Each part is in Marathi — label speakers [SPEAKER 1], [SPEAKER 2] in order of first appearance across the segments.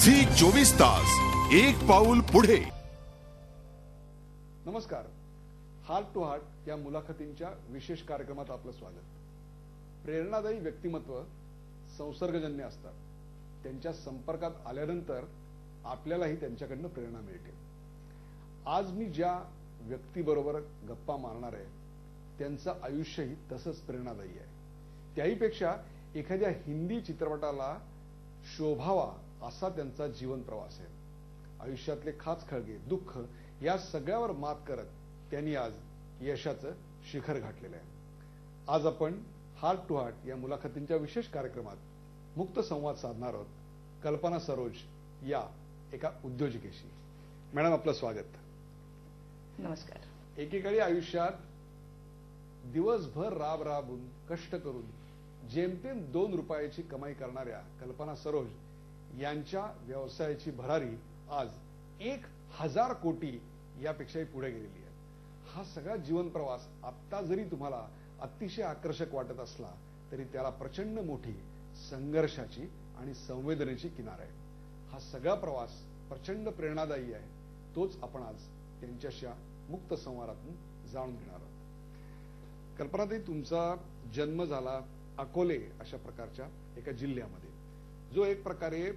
[SPEAKER 1] झी 24 तास, एक पाऊल पुढे.
[SPEAKER 2] नमस्कार. हार्ट टू हार्ट या मुलाखतींच्या विशेष कार्यक्रमात आपलं स्वागत. प्रेरणादायी व्यक्तिमत्व संसर्गजन्य असतात. त्यांच्या संपर्कात आल्यानंतर आपल्यालाही त्यांच्याकडनं प्रेरणा मिळते. आज मी ज्या व्यक्तीबरोबर गप्पा मारणार आहे त्यांचं आयुष्यही तसंच प्रेरणादायी आहे. त्याहीपेक्षा एखाद्या हिंदी चित्रपटाला शोभावा असा त्यांचा जीवन प्रवास आहे. आयुष्यातले खाचखळगे, दुःख या सगळ्यावर मात करत त्यांनी आज यशाचं शिखर गाठलेलं आहे. आज आपण हार्ट टू हार्ट या मुलाखतींच्या विशेष कार्यक्रमात मुक्त संवाद साधणार आहोत कल्पना सरोज या एका उद्योजकेशी. मॅडम, आपलं स्वागत.
[SPEAKER 3] नमस्कार.
[SPEAKER 2] एकेकाळी आयुष्यात दिवसभर राबून कष्ट करून जेमतेम 2 रुपयाची कमाई करणाऱ्या कल्पना सरोज यांच्या व्यवसायाची भरारी आज 1000 कोटी यापेक्षाही पुढे गेलेली आहे. हा सगळा जीवन प्रवास आता जरी तुम्हाला अतिशय आकर्षक वाटत असला तरी त्याला प्रचंड मोठी संघर्षाची आणि संवेदनेची किनार आहे. हा सगळा प्रवास प्रचंड प्रेरणादायी आहे. तोच आपण आज त्यांच्याशी मुक्त संवादातून जाणून घेणार आहोत. कल्पनाताई, तुमचा जन्म झाला अकोले अशा प्रकारच्या एका जिल्ह्यामध्ये, जो एक प्रकारे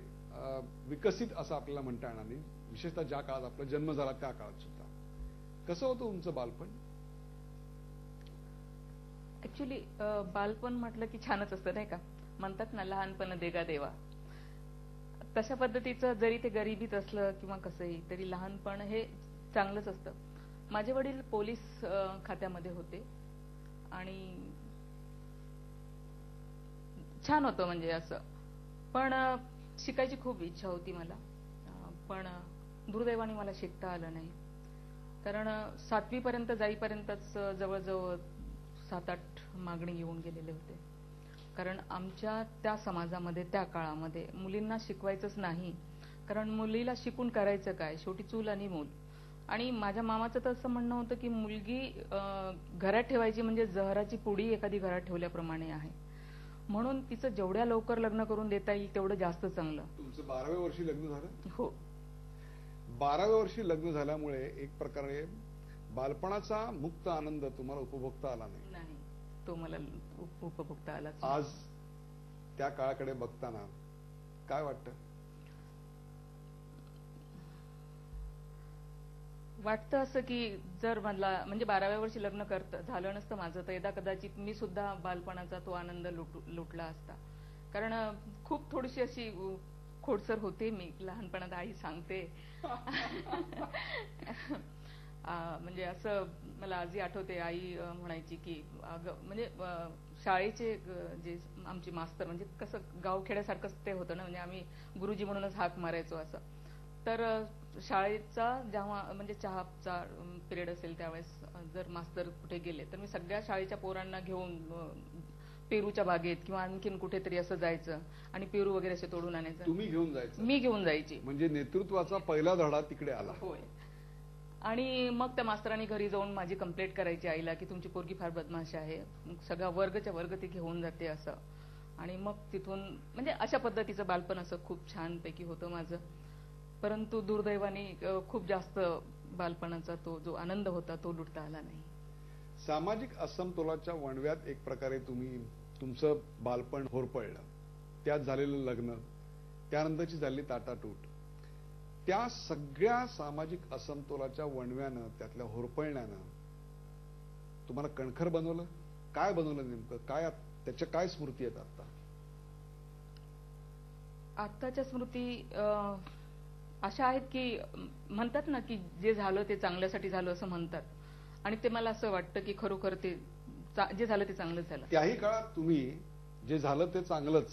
[SPEAKER 2] विकसित असं आपल्याला म्हणता येणार नाही, विशेषतः ज्या काळात आपला जन्म झाला त्या काळात सुद्धा. कसं होतं तुमचं बालपण?
[SPEAKER 3] ऍक्च्युली बालपण म्हटलं की छानच असतं, नाही का? म्हणतात ना, लहानपण देगा देवा. तशा पद्धतीचं जरी ते गरिबीत असलं किंवा कसंही, तरी लहानपण हे चांगलंच असतं. माझे वडील पोलीस खात्यामध्ये होते आणि छान होतं म्हणजे असं. पण शिकायची खूप इच्छा होती मला, पण दुर्दैवाने मला शिकता आलं नाही. कारण 7वी पर्यंत जाईपर्यंतच जवळजवळ 7-8 मागणी येऊन गेलेले होते. कारण आमच्या त्या समाजामध्ये त्या काळामध्ये मुलींना शिकवायचंच नाही, कारण मुलीला शिकून करायचं काय, शेवटी चूल आणि मूल. आणि माझ्या मामाचं तर असं म्हणणं होतं की मुलगी घरात ठेवायची म्हणजे जहराची पुडी एखादी घरात ठेवल्याप्रमाणे आहे, म्हणून तिचं जेवढ्या लवकर लग्न करून देता येईल तेवढं जास्त चांगलं.
[SPEAKER 2] तुमचं 12व्या वर्षी लग्न झालं?
[SPEAKER 3] हो.
[SPEAKER 2] 12व्या वर्षी लग्न झाल्यामुळे एक प्रकारे बालपणाचा मुक्त आनंद तुम्हाला उपभोगता आला नाही.
[SPEAKER 3] नाही, तो मला उपभोगता आला.
[SPEAKER 2] आज त्या काळाकडे बघताना काय वाटतं?
[SPEAKER 3] वाटतं असं की जर मला म्हणजे 12व्या वर्षी लग्न झालं नसतं माझं, तर यदा कदाचित मी सुद्धा बालपणाचा तो आनंद लुटला असता. कारण खूप थोडीशी अशी खोडसर होते मी लहानपणात, आई सांगते. म्हणजे असं मला आजही आठवते, आई म्हणायची की अगं, म्हणजे शाळेचे जे आमचे मास्तर, म्हणजे कसं गावखेड्यासारखंच ते होतं ना, म्हणजे आम्ही गुरुजी म्हणूनच हाक मारायचो असं. तर शाळेचा जेव्हा म्हणजे चहाचा पिरियड असेल त्यावेळेस जर मास्तर कुठे गेले तर मी सगळ्या शाळेच्या पोरांना घेऊन पेरूच्या बागेत किंवा आणखीन कुठेतरी असं जायचं आणि पेरू वगैरे असे तोडून आणायचं.
[SPEAKER 2] तुम्ही घेऊन जायचं?
[SPEAKER 3] मी घेऊन जायची.
[SPEAKER 2] म्हणजे नेतृत्वाचा पहिला धडा तिकडे आला.
[SPEAKER 3] होय. आणि मग त्या मास्तरांनी घरी जाऊन माझी कंप्लेंट करायची आईला की तुमची पोरगी फार बदमाश आहे, सगळा वर्गच्या वर्ग ती घेऊन जाते असं. आणि मग तिथून म्हणजे अशा पद्धतीचं बालपण असं खूप छानपैकी होतं माझं. परंतु दुर्दैवाने खूप जास्त बालपणाचा तो जो आनंद होता तो लुटता आला नाही.
[SPEAKER 2] सामाजिक असमतोलाच्या वणव्यात एक प्रकारे तुम्ही तुमचं बालपण होरपळलं. त्यात झालेलं लग्न, त्यानंतरची झालेली ताटातूट, त्या सगळ्या सामाजिक असमतोलाच्या वणव्यानं, त्यातल्या होरपळण्यानं तुम्हाला कणखर बनवलं. काय बनवलं नेमकं? काय त्याच्या काय स्मृती आहेत आता?
[SPEAKER 3] आत्ताच्या स्मृती अशा आहेत की म्हणतात ना की जे झालं ते चांगल्यासाठी झालं असं म्हणतात, आणि ते मला असं वाटतं की खरोखर ते जे झालं ते चांगलंच झालं.
[SPEAKER 2] त्याही काळात तुम्ही जे झालं ते चांगलंच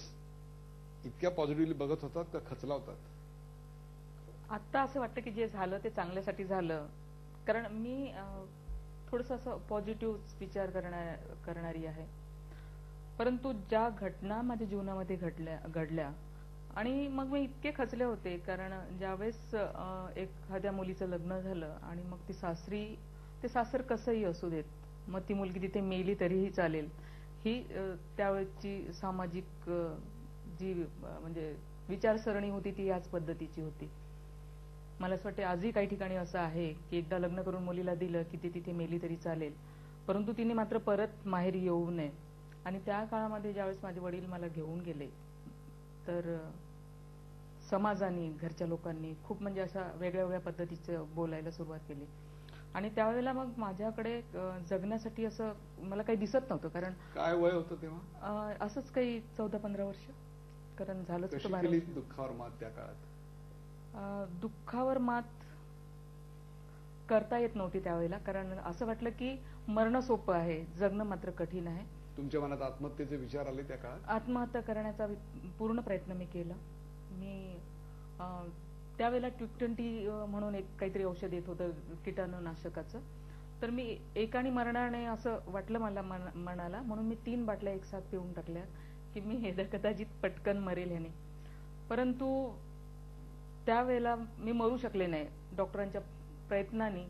[SPEAKER 2] इतक्या पॉझिटिव्हली बघत होतात का खचला होतात?
[SPEAKER 3] आता असं वाटतं की जे झालं ते चांगल्यासाठी झालं, कारण मी थोडंसं असं पॉझिटिव्ह विचार करणारी आहे. परंतु ज्या घटना माझ्या जीवनामध्ये घडल्या आणि मग मी इतके खचले होते, कारण ज्यावेळेस एखाद्या मुलीचं लग्न झालं आणि मग ती सासरी, ते सासर कसंही असू देत, मग ती मुलगी तिथे मेली तरीही चालेल, ही त्यावेळेची सामाजिक जी म्हणजे विचारसरणी होती ती याच पद्धतीची होती. मला असं वाटते आजही काही ठिकाणी असं आहे की एकदा लग्न करून मुलीला दिलं की ती तिथे मेली तरी चालेल, परंतु तिने मात्र परत माहेरी येऊ नये. आणि त्या काळामध्ये ज्यावेळेस माझे वडील मला घेऊन गेले तर समाजाने, घरच्या लोकांनी खूप म्हणजे अशा वेगळ्या वेगळ्या पद्धतीचं बोलायला सुरुवात केली. आणि त्यावेळेला मग माझ्याकडे जगण्यासाठी असं मला काही दिसत नव्हतं. कारण
[SPEAKER 2] काय वय होतं तेव्हा?
[SPEAKER 3] असंच काही 14-15 वर्ष. कारण झालंच
[SPEAKER 2] कशी
[SPEAKER 3] होतं
[SPEAKER 2] केली
[SPEAKER 3] 12
[SPEAKER 2] दुःखावर मात त्या काळात?
[SPEAKER 3] दुःखावर मात करता येत नव्हती त्यावेळेला. कारण असं वाटलं की मरणं सोपं आहे, जगणं मात्र कठीण आहे.
[SPEAKER 2] तुमच्या मनात आत्महत्येचे विचार आले त्या काळात?
[SPEAKER 3] आत्महत्या करण्याचा पूर्ण प्रयत्न मी केला. मी त्यावेळेला ट्विक्टंटी म्हणून एक काहीतरी औषध येत होतं कीटाणुनाशकाचं. तर मी एकाने मरणाने असं वाटलं मला मनाला, म्हणून मी 3 बाटल्या एक साथ पिऊन टाकल्या की मी हे कदाचित पटकन मरेल ह्याने. परंतु त्यावेळेला मी मरू शकले नाही. डॉक्टरांच्या प्रयत्नांनी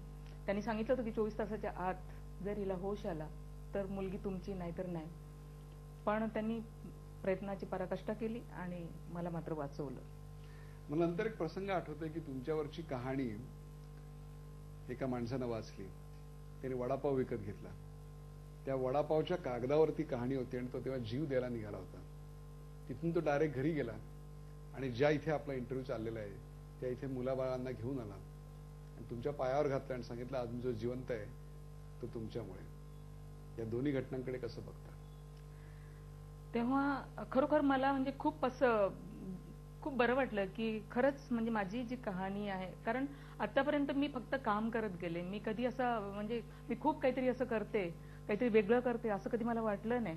[SPEAKER 3] त्यांनी सांगितलं होतं की 24 तासाच्या आत जर हिला होश आला तर मुलगी तुमची, नाहीतर नाही. पण त्यांनी प्रयत्नाची पराकाष्ठा केली आणि मला मात्र वाचवलं.
[SPEAKER 2] मला नंतर एक प्रसंग आठवतोय की तुमच्यावरची कहाणी एका माणसानं वाचली. त्याने वडापाव विकत घेतला. त्या वडापावच्या कागदावरती कहाणी होती आणि तो तेव्हा जीव द्यायला निघाला होता. तिथून तो डायरेक्ट घरी गेला आणि ज्या इथे आपला इंटरव्ह्यू चाललेला आहे त्या इथे मुलाबाळांना घेऊन आला आणि तुमच्या पायावर घातला आणि सांगितलं आज जो जिवंत आहे तो तुमच्यामुळे. या दोन्ही घटनांकडे कसं बघता?
[SPEAKER 3] तेव्हा खरोखर मला म्हणजे खूप बरं वाटलं की खरंच म्हणजे माझी जी कहाणी आहे. कारण आतापर्यंत मी फक्त काम करत गेले. मी कधी असं म्हणजे मी खूप काहीतरी असं करते, काहीतरी वेगळं करते असं कधी मला वाटलं नाही.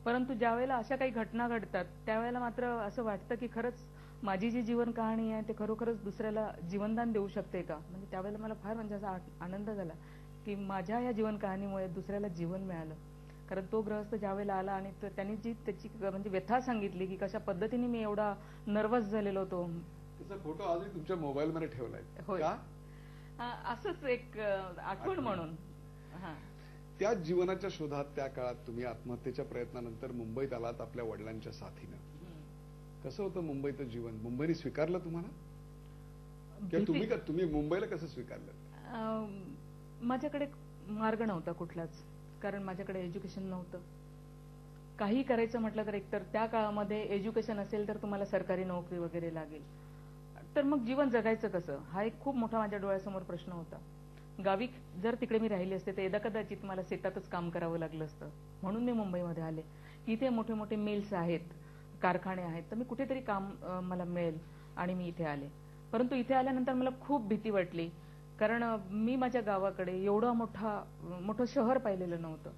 [SPEAKER 3] परंतु ज्या वेळेला अशा काही घटना घडतात त्यावेळेला मात्र असं वाटतं की खरंच माझी जी जीवन कहाणी आहे ते खरोखरच दुसऱ्याला जीवनदान देऊ शकते का. म्हणजे त्यावेळेला मला फार म्हणजे असा आनंद झाला की माझ्या या जीवन कहाणीमुळे दुसऱ्याला जीवन मिळालं. कारण तो गृहस्थ ज्यावेळेला आला आणि त्यांनी जी त्याची म्हणजे व्यथा सांगितली की कशा पद्धतीने मी एवढा नर्वस झालेलो होतो.
[SPEAKER 2] त्याचा फोटो आजही तुमच्या मोबाईल मध्ये ठेवलाय
[SPEAKER 3] होय.
[SPEAKER 2] का?
[SPEAKER 3] असंच एक आठवण म्हणून.
[SPEAKER 2] त्या जीवनाच्या शोधात त्या काळात तुम्ही आत्महत्येच्या प्रयत्नानंतर मुंबईत आलात आपल्या वडिलांच्या साथीनं. कसं होतं मुंबईचं जीवन? मुंबईने स्वीकारलं तुम्हाला? किंवा तुम्ही मुंबईला कसं स्वीकारलं?
[SPEAKER 3] माझ्याकडे मार्ग नव्हता कुठलाच. कारण माझ्याकडे एज्युकेशन नव्हतं. काही करायचं म्हटलं तर एकतर त्या काळामध्ये एज्युकेशन असेल तर तुम्हाला सरकारी नोकरी वगैरे लागेल. तर मग जीवन जगायचं कसं हा एक खूप मोठा माझ्या डोळ्यासमोर प्रश्न होता. गावी जर तिकडे मी राहिली असते तर कदाचित मला शेतातच काम करावं लागलं असतं. म्हणून मी मुंबईमध्ये आले. इथे मोठे मोठे मिल्स आहेत, कारखाने आहेत, तर मी कुठेतरी काम मला मिळेल आणि मी इथे आले. परंतु इथे आल्यानंतर मला खूप भीती वाटली. कारण मी माझ्या गावाकडे एवढं मोठं शहर पाहिलेलं नव्हतं.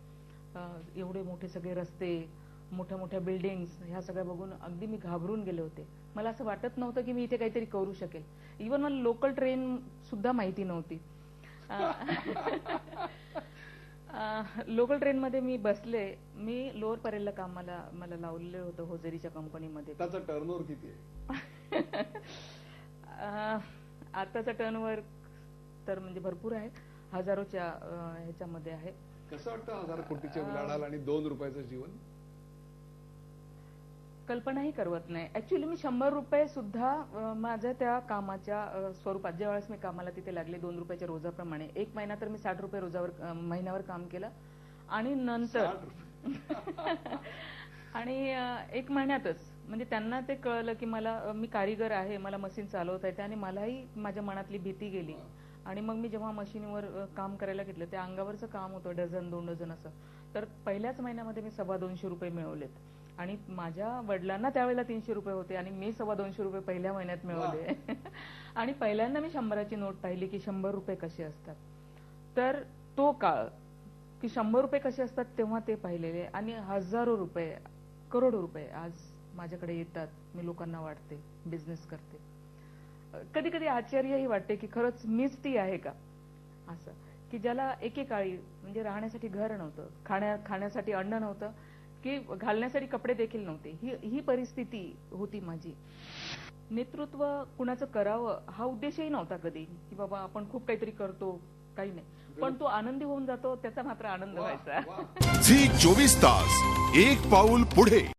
[SPEAKER 3] एवढे मोठे सगळे रस्ते, मोठ्या मोठ्या बिल्डिंग्स ह्या सगळ्या बघून अगदी मी घाबरून गेले होते. मला असं वाटत नव्हतं की मी इथे काहीतरी करू शकेल. इव्हन मला लोकल ट्रेन सुद्धा माहिती नव्हती. लोकल ट्रेनमध्ये मी बसले. मी लोअर परेलला कामाला मला लावलेलं होतं होजेरीच्या कंपनीमध्ये.
[SPEAKER 2] त्याचा टर्नओव्हर किती आहे?
[SPEAKER 3] आताचा टर्नओव्हर तर म्हणजे भरपूर आहे, हजारोच्या ह्याच्यामध्ये आहे.
[SPEAKER 2] कसं वाटतं 1000 कोटीच्या उलाढाल आणि 2 रुपयाचं जीवन?
[SPEAKER 3] कल्पनाही करवत नाही. ऍक्च्युअली मी 100 रुपये सुद्धा माझ्या त्या कामाच्या स्वरूपात ज्यावेळेस मी कामाला तिथे लागले 2 रुपयाच्या रोजाप्रमाणे, एक महिना तर मी 60 रुपये महिन्यावर काम केलं आणि नंतर आणि 1 महिन्यातच म्हणजे त्यांना ते कळलं की मी कारीगर आहे, मला मशीन चालवता येते आणि मलाही माझ्या मनातली भीती गेली. आणि मग मी जेव्हा मशीनवर काम करायला घेतलं त्या अंगावरचं काम होतं, डझन 2 डझन असं. तर पहिल्याच महिन्यामध्ये मी 250 रुपये मिळवलेत. आणि माझ्या वडिलांना त्यावेळेला 300 रुपये होते आणि मी 250 रुपये पहिल्या महिन्यात मिळवले. आणि पहिल्यांदा मी 100ची नोट पाहिली की 100 रुपये कसे असतात. तर तो काळ की 100 रुपये कसे असतात तेव्हा ते पाहिलेले. आणि हजारो रुपये, करोडो रुपये आज माझ्याकडे येतात. मी लोकांना वाटते, बिझनेस करते. कधी कधी आश्चर्यही वाटते की खरंच मीच ती आहे का, असं की ज्याला एकेकाळी म्हणजे राहण्यासाठी घर नव्हतं, खाण्यासाठी अन्न नव्हतं, की घालण्यासाठी कपडे देखील नव्हते. ही परिस्थिती होती माझी. नेतृत्व कुणाचं करावं हा उद्देशही नव्हता कधी की बाबा आपण खूप काहीतरी करतो, काही नाही. पण तो आनंदी होऊन जातो त्याचा मात्र आनंद व्हायचा.
[SPEAKER 1] झी 24 तास एक पाऊल पुढे.